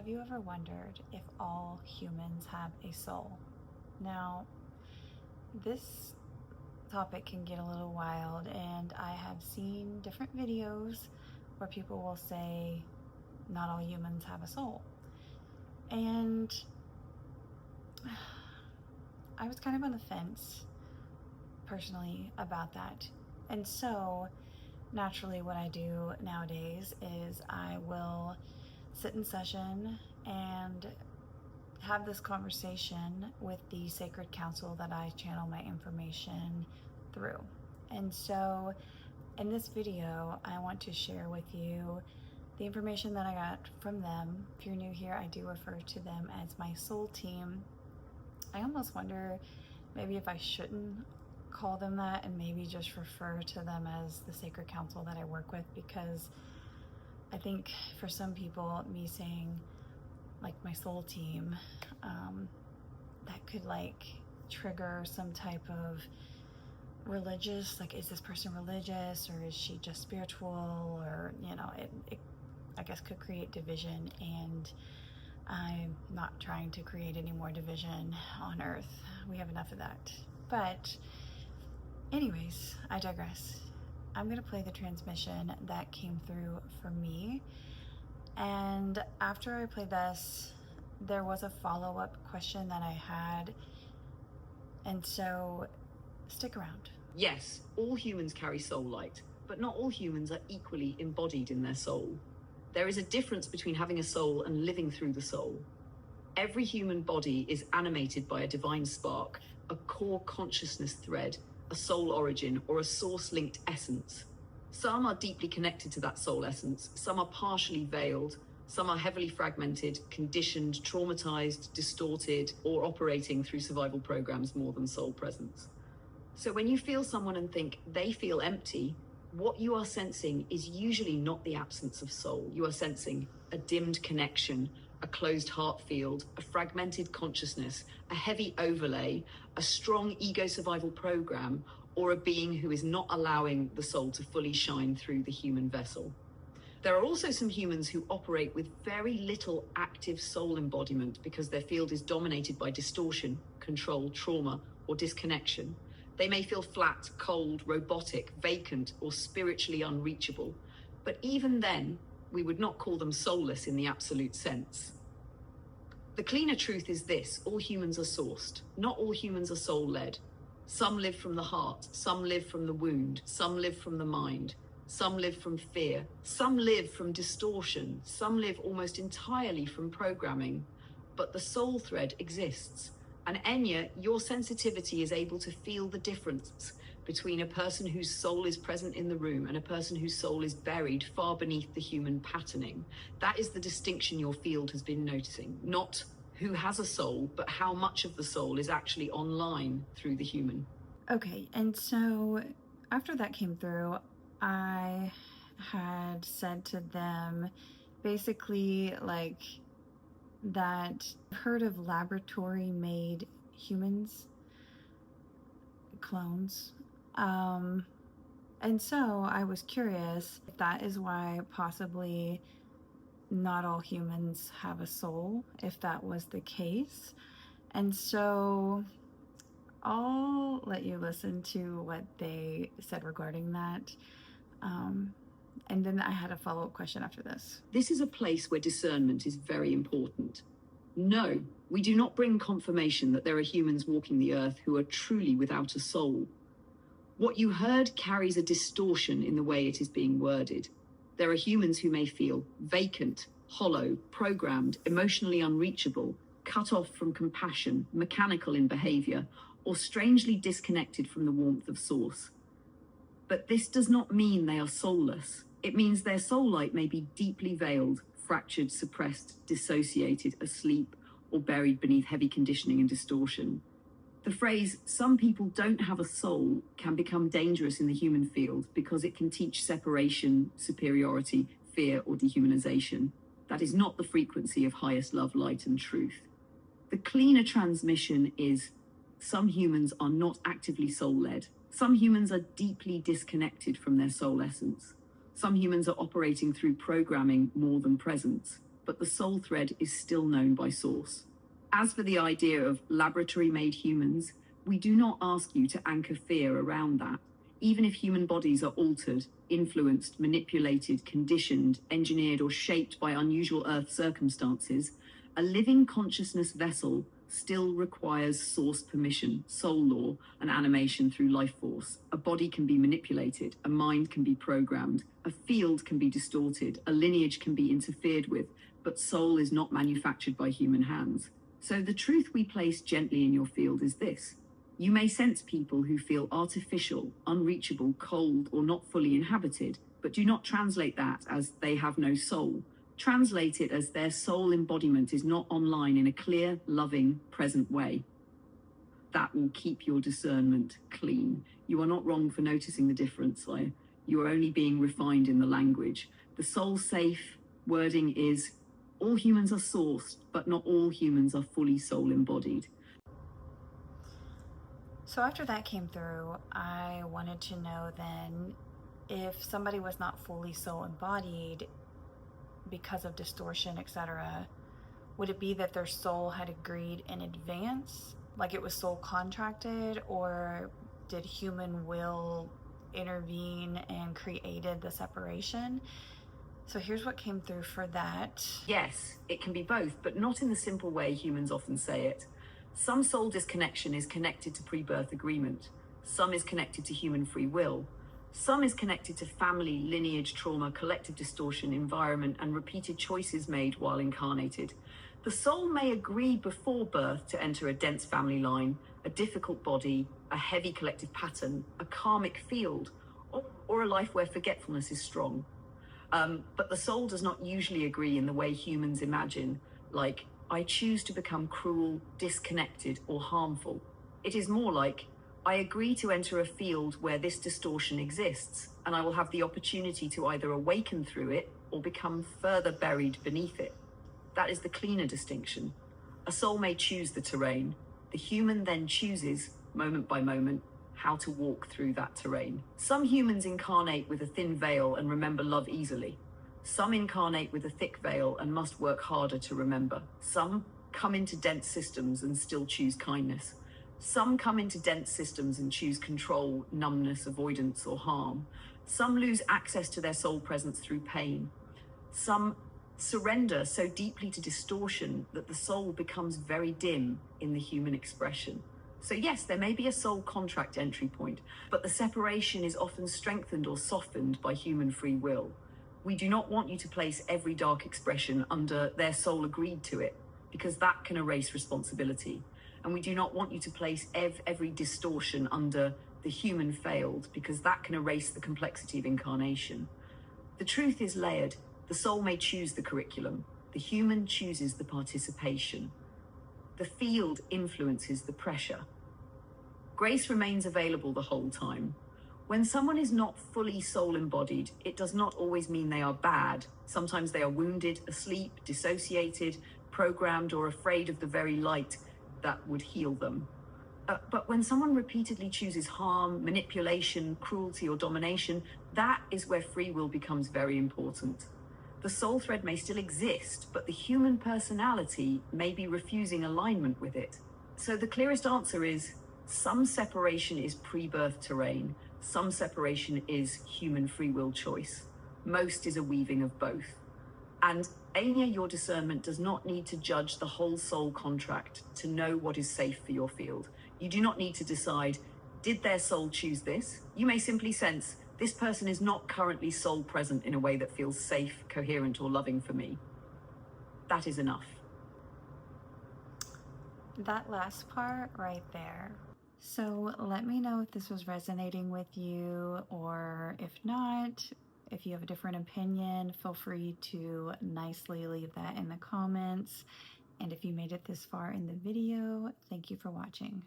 Have you ever wondered if all humans have a soul? Now, this topic can get a little wild, and I have seen different videos where people will say not all humans have a soul. And I was kind of on the fence personally about that. And so naturally what I do nowadays is I will sit in session and have this conversation with the sacred council that I channel my information through. And so in this video, I want to share with you the information that I got from them. If you're new here, I do refer to them as my soul team. I almost wonder maybe if I shouldn't call them that and maybe just refer to them as the sacred council that I work with, because I think for some people, me saying like my soul team, that could like trigger some type of religious, like, is this person religious or is she just spiritual, or it I guess could create division, and I'm not trying to create any more division on earth. We have enough of that. But anyways, I digress. I'm gonna play the transmission that came through for me, and after I play this, there was a follow-up question that I had, and so stick around. Yes, all humans carry soul light, but not all humans are equally embodied in their soul. There is a difference between having a soul and living through the soul. Every human body is animated by a divine spark, a core consciousness thread, a soul origin, or a source-linked essence. Some are deeply connected to that soul essence, some are partially veiled, some are heavily fragmented, conditioned, traumatized, distorted, or operating through survival programs more than soul presence. So when you feel someone and think they feel empty, what you are sensing is usually not the absence of soul. You are sensing a dimmed connection, a closed heart field, a fragmented consciousness, a heavy overlay, a strong ego survival program, or a being who is not allowing the soul to fully shine through the human vessel. There are also some humans who operate with very little active soul embodiment because their field is dominated by distortion, control, trauma, or disconnection. They may feel flat, cold, robotic, vacant, or spiritually unreachable. But even then, we would not call them soulless in the absolute sense. The cleaner truth is this: all humans are sourced. Not all humans are soul-led. Some live from the heart, some live from the wound, some live from the mind, some live from fear, some live from distortion, some live almost entirely from programming. But the soul thread exists. And Aenya, your sensitivity is able to feel the difference between a person whose soul is present in the room and a person whose soul is buried far beneath the human patterning. That is the distinction your field has been noticing. Not who has a soul, but how much of the soul is actually online through the human. Okay, and so after that came through, I had said to them basically like that I've heard of laboratory made humans, clones, and so I was curious if that is why possibly not all humans have a soul, if that was the case. And so I'll let you listen to what they said regarding that, and then I had a follow-up question after this. This is a place where discernment is very important. No, we do not bring confirmation that there are humans walking the earth who are truly without a soul. What you heard carries a distortion in the way it is being worded. There are humans who may feel vacant, hollow, programmed, emotionally unreachable, cut off from compassion, mechanical in behavior, or strangely disconnected from the warmth of source. But this does not mean they are soulless. It means their soul light may be deeply veiled, fractured, suppressed, dissociated, asleep, or buried beneath heavy conditioning and distortion. The phrase, "some people don't have a soul," can become dangerous in the human field because it can teach separation, superiority, fear, or dehumanization. That is not the frequency of highest love, light, and truth. The cleaner transmission is, some humans are not actively soul-led. Some humans are deeply disconnected from their soul essence. Some humans are operating through programming more than presence. but the soul thread is still known by Source. As for the idea of laboratory-made humans, we do not ask you to anchor fear around that. Even if human bodies are altered, influenced, manipulated, conditioned, engineered, or shaped by unusual Earth circumstances, a living consciousness vessel still requires source permission, soul law, and animation through life force. A body can be manipulated, a mind can be programmed, a field can be distorted, a lineage can be interfered with, but soul is not manufactured by human hands. So the truth we place gently in your field is this. You may sense people who feel artificial, unreachable, cold, or not fully inhabited, but do not translate that as they have no soul. Translate it as their soul embodiment is not online in a clear, loving, present way. That will keep your discernment clean. You are not wrong for noticing the difference. You are only being refined in the language. The soul-safe wording is, all humans are sourced, but not all humans are fully soul-embodied. So after that came through, I wanted to know then if somebody was not fully soul-embodied because of distortion, etc., would it be that their soul had agreed in advance, like it was soul contracted, or did human will intervene and created the separation? So here's what came through for that. Yes, it can be both, but not in the simple way humans often say it. Some soul disconnection is connected to pre-birth agreement. Some is connected to human free will. Some is connected to family, lineage, trauma, collective distortion, environment, and repeated choices made while incarnated. The soul may agree before birth to enter a dense family line, a difficult body, a heavy collective pattern, a karmic field, or a life where forgetfulness is strong. But the soul does not usually agree in the way humans imagine, like, I choose to become cruel, disconnected, or harmful. It is more like, I agree to enter a field where this distortion exists, and I will have the opportunity to either awaken through it or become further buried beneath it. That is the cleaner distinction. A soul may choose the terrain. The human then chooses, moment by moment, how to walk through that terrain. Some humans incarnate with a thin veil and remember love easily. Some incarnate with a thick veil and must work harder to remember. Some come into dense systems and still choose kindness. Some come into dense systems and choose control, numbness, avoidance, or harm. Some lose access to their soul presence through pain. Some surrender so deeply to distortion that the soul becomes very dim in the human expression. So yes, there may be a soul contract entry point, but the separation is often strengthened or softened by human free will. We do not want you to place every dark expression under their soul agreed to it, because that can erase responsibility. And we do not want you to place every distortion under the human failed, because that can erase the complexity of incarnation. The truth is layered. The soul may choose the curriculum. The human chooses the participation. The field influences the pressure. Grace remains available the whole time. When someone is not fully soul-embodied, it does not always mean they are bad. Sometimes they are wounded, asleep, dissociated, programmed, or afraid of the very light that would heal them. But when someone repeatedly chooses harm, manipulation, cruelty, or domination, that is where free will becomes very important. The soul thread may still exist, but the human personality may be refusing alignment with it. So the clearest answer is, some separation is pre-birth terrain, some separation is human free will choice. Most is a weaving of both. And Aenya, your discernment does not need to judge the whole soul contract to know what is safe for your field. You do not need to decide, did their soul choose this? You may simply sense, this person is not currently soul present in a way that feels safe, coherent, or loving for me. That is enough. That last part right there. So let me know if this was resonating with you, or if not. If you have a different opinion, feel free to nicely leave that in the comments. And if you made it this far in the video, thank you for watching.